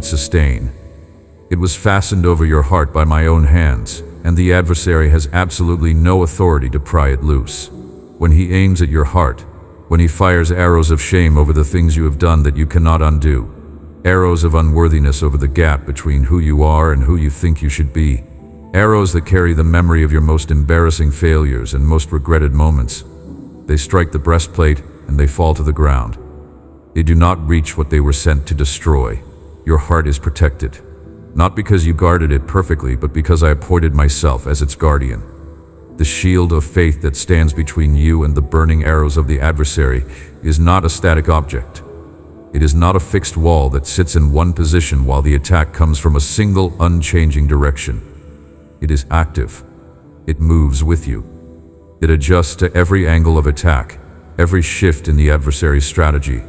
sustain. It was fastened over your heart by my own hands, and the adversary has absolutely no authority to pry it loose. When he aims at your heart, when he fires arrows of shame over the things you have done that you cannot undo, arrows of unworthiness over the gap between who you are and who you think you should be, arrows that carry the memory of your most embarrassing failures and most regretted moments, they strike the breastplate and they fall to the ground. They do not reach what they were sent to destroy. Your heart is protected, not because you guarded it perfectly, but because I appointed myself as its guardian. The shield of faith that stands between you and the burning arrows of the adversary is not a static object. It is not a fixed wall that sits in one position while the attack comes from a single, unchanging direction. It is active. It moves with you. It adjusts to every angle of attack, every shift in the adversary's strategy,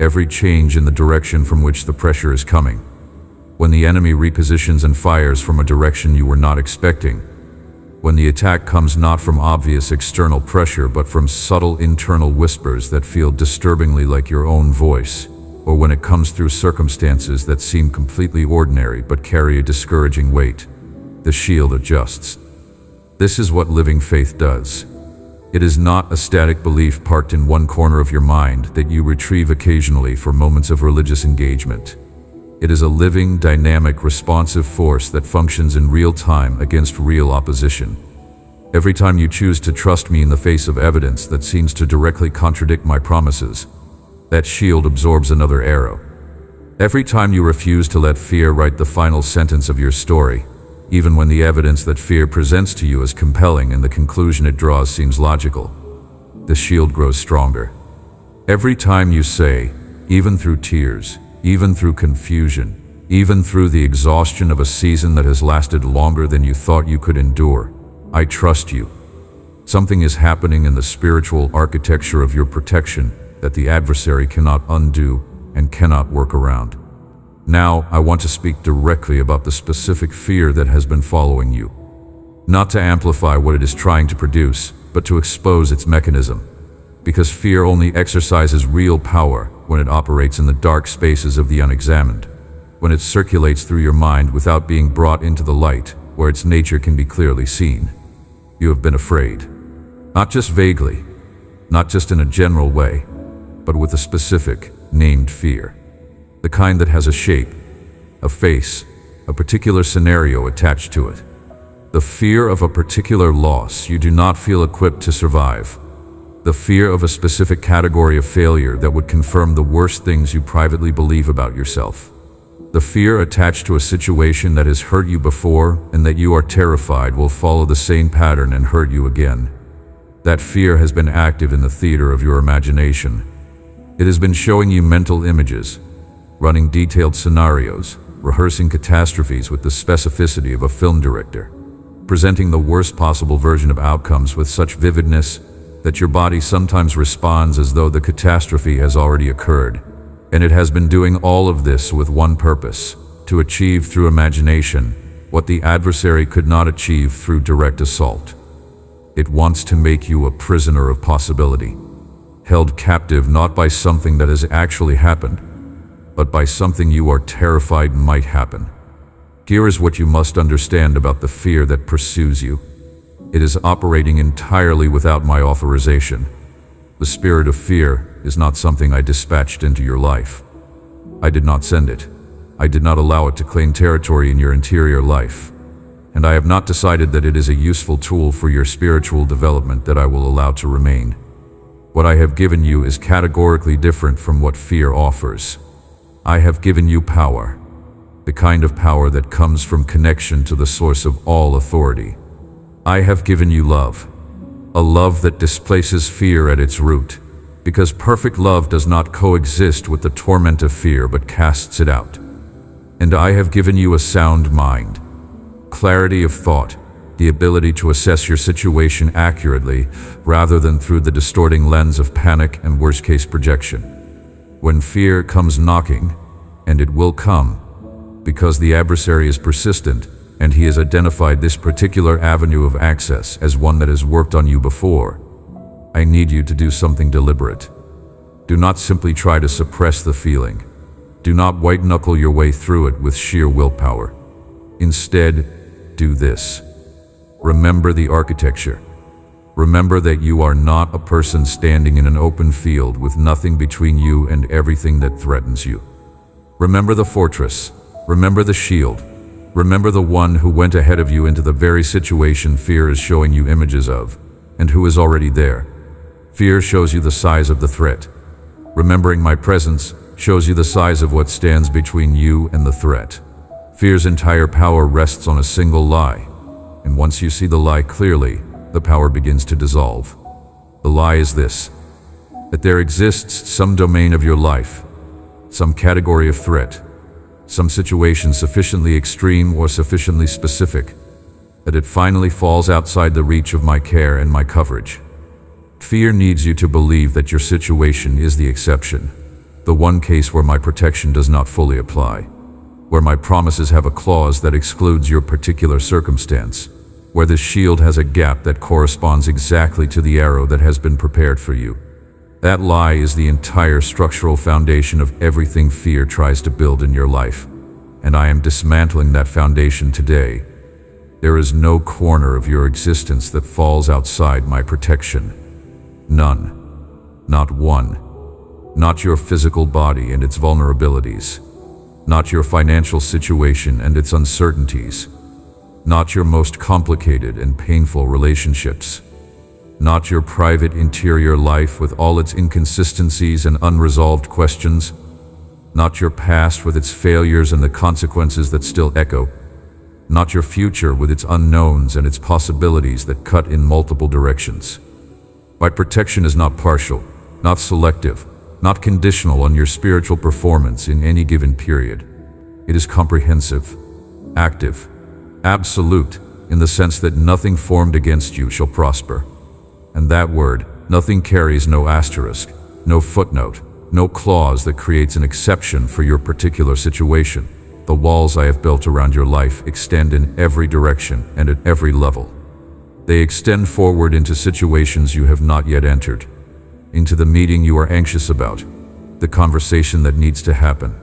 every change in the direction from which the pressure is coming. When the enemy repositions and fires from a direction you were not expecting, when the attack comes not from obvious external pressure but from subtle internal whispers that feel disturbingly like your own voice, or when it comes through circumstances that seem completely ordinary but carry a discouraging weight, the shield adjusts. This is what living faith does. It is not a static belief parked in one corner of your mind that you retrieve occasionally for moments of religious engagement. It is a living, dynamic, responsive force that functions in real time against real opposition. Every time you choose to trust me in the face of evidence that seems to directly contradict my promises, that shield absorbs another arrow. Every time you refuse to let fear write the final sentence of your story, even when the evidence that fear presents to you is compelling and the conclusion it draws seems logical, the shield grows stronger. Every time you say, even through tears, even through confusion, even through the exhaustion of a season that has lasted longer than you thought you could endure, I trust you. Something is happening in the spiritual architecture of your protection that the adversary cannot undo and cannot work around. Now, I want to speak directly about the specific fear that has been following you. Not to amplify what it is trying to produce, but to expose its mechanism. Because fear only exercises real power when it operates in the dark spaces of the unexamined, when it circulates through your mind without being brought into the light, where its nature can be clearly seen. You have been afraid. Not just vaguely, not just in a general way, but with a specific, named fear. The kind that has a shape, a face, a particular scenario attached to it. The fear of a particular loss you do not feel equipped to survive. The fear of a specific category of failure that would confirm the worst things you privately believe about yourself. The fear attached to a situation that has hurt you before and that you are terrified will follow the same pattern and hurt you again. That fear has been active in the theater of your imagination. It has been showing you mental images, running detailed scenarios, rehearsing catastrophes with the specificity of a film director, presenting the worst possible version of outcomes with such vividness that your body sometimes responds as though the catastrophe has already occurred. And it has been doing all of this with one purpose: to achieve through imagination what the adversary could not achieve through direct assault. It wants to make you a prisoner of possibility, held captive not by something that has actually happened, but by something you are terrified might happen. Here is what you must understand about the fear that pursues you. It is operating entirely without my authorization. The spirit of fear is not something I dispatched into your life. I did not send it. I did not allow it to claim territory in your interior life. And I have not decided that it is a useful tool for your spiritual development that I will allow to remain. What I have given you is categorically different from what fear offers. I have given you power, the kind of power that comes from connection to the source of all authority. I have given you love, a love that displaces fear at its root, because perfect love does not coexist with the torment of fear but casts it out. And I have given you a sound mind, clarity of thought, the ability to assess your situation accurately rather than through the distorting lens of panic and worst-case projection. When fear comes knocking, and it will come, because the adversary is persistent and he has identified this particular avenue of access as one that has worked on you before, I need you to do something deliberate. Do not simply try to suppress the feeling. Do not white-knuckle your way through it with sheer willpower. Instead, do this. Remember the architecture. Remember that you are not a person standing in an open field with nothing between you and everything that threatens you. Remember the fortress. Remember the shield. Remember the one who went ahead of you into the very situation fear is showing you images of, and who is already there. Fear shows you the size of the threat. Remembering my presence shows you the size of what stands between you and the threat. Fear's entire power rests on a single lie, and once you see the lie clearly, the power begins to dissolve. The lie is this: that there exists some domain of your life, some category of threat, some situation sufficiently extreme or sufficiently specific, that it finally falls outside the reach of my care and my coverage. Fear needs you to believe that your situation is the exception, the one case where my protection does not fully apply, where my promises have a clause that excludes your particular circumstance, where this shield has a gap that corresponds exactly to the arrow that has been prepared for you. That lie is the entire structural foundation of everything fear tries to build in your life, and I am dismantling that foundation today. There is no corner of your existence that falls outside my protection. None. Not one. Not your physical body and its vulnerabilities. Not your financial situation and its uncertainties. Not your most complicated and painful relationships. Not your private interior life with all its inconsistencies and unresolved questions. Not your past with its failures and the consequences that still echo. Not your future with its unknowns and its possibilities that cut in multiple directions. My protection is not partial, not selective, not conditional on your spiritual performance in any given period. It is comprehensive, active, absolute, in the sense that nothing formed against you shall prosper. And that word, nothing, carries no asterisk, no footnote, no clause that creates an exception for your particular situation. The walls I have built around your life extend in every direction and at every level. They extend forward into situations you have not yet entered, into the meeting you are anxious about, the conversation that needs to happen,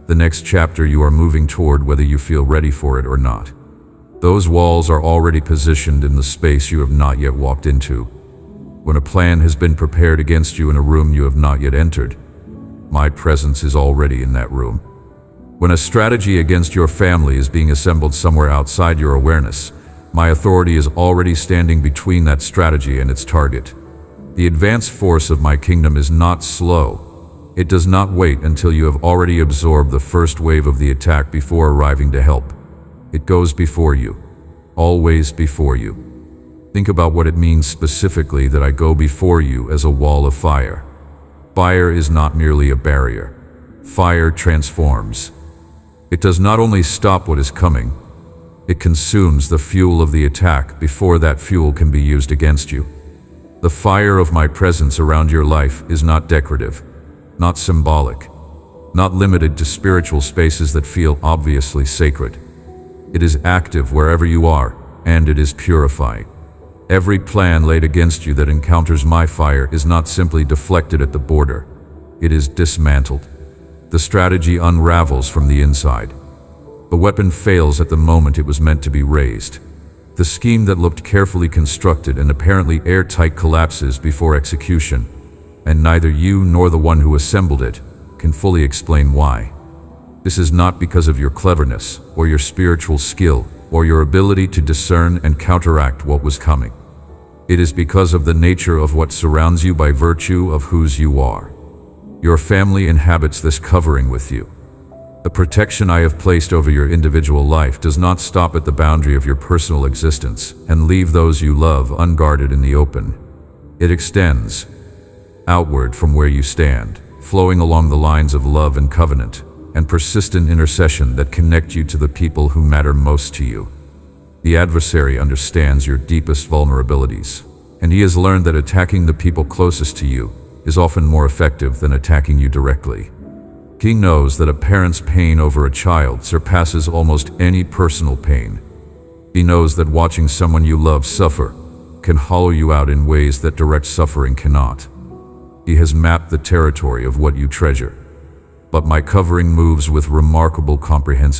the next chapter you are moving toward whether you feel ready for it or not. Those walls are already positioned in the space you have not yet walked into. When a plan has been prepared against you in a room you have not yet entered, my presence is already in that room. When a strategy against your family is being assembled somewhere outside your awareness, my authority is already standing between that strategy and its target. The advance force of my kingdom is not slow. It does not wait until you have already absorbed the first wave of the attack before arriving to help. It goes before you, always before you. Think about what it means specifically that I go before you as a wall of fire. Fire is not merely a barrier. Fire transforms. It does not only stop what is coming, it consumes the fuel of the attack before that fuel can be used against you. The fire of my presence around your life is not decorative, not symbolic, not limited to spiritual spaces that feel obviously sacred. It is active wherever you are, and it is purifying. Every plan laid against you that encounters my fire is not simply deflected at the border. It is dismantled. The strategy unravels from the inside. The weapon fails at the moment it was meant to be raised. The scheme that looked carefully constructed and apparently airtight collapses before execution, and neither you nor the one who assembled it can fully explain why. This is not because of your cleverness, or your spiritual skill, or your ability to discern and counteract what was coming. It is because of the nature of what surrounds you by virtue of whose you are. Your family inhabits this covering with you. The protection I have placed over your individual life does not stop at the boundary of your personal existence and leave those you love unguarded in the open. It extends outward from where you stand, flowing along the lines of love and covenant, and persistent intercession that connect you to the people who matter most to you. The adversary understands your deepest vulnerabilities, and he has learned that attacking the people closest to you is often more effective than attacking you directly. He knows that a parent's pain over a child surpasses almost any personal pain. He knows that watching someone you love suffer can hollow you out in ways that direct suffering cannot. He has mapped the territory of what you treasure. but my covering moves with remarkable comprehensiveness.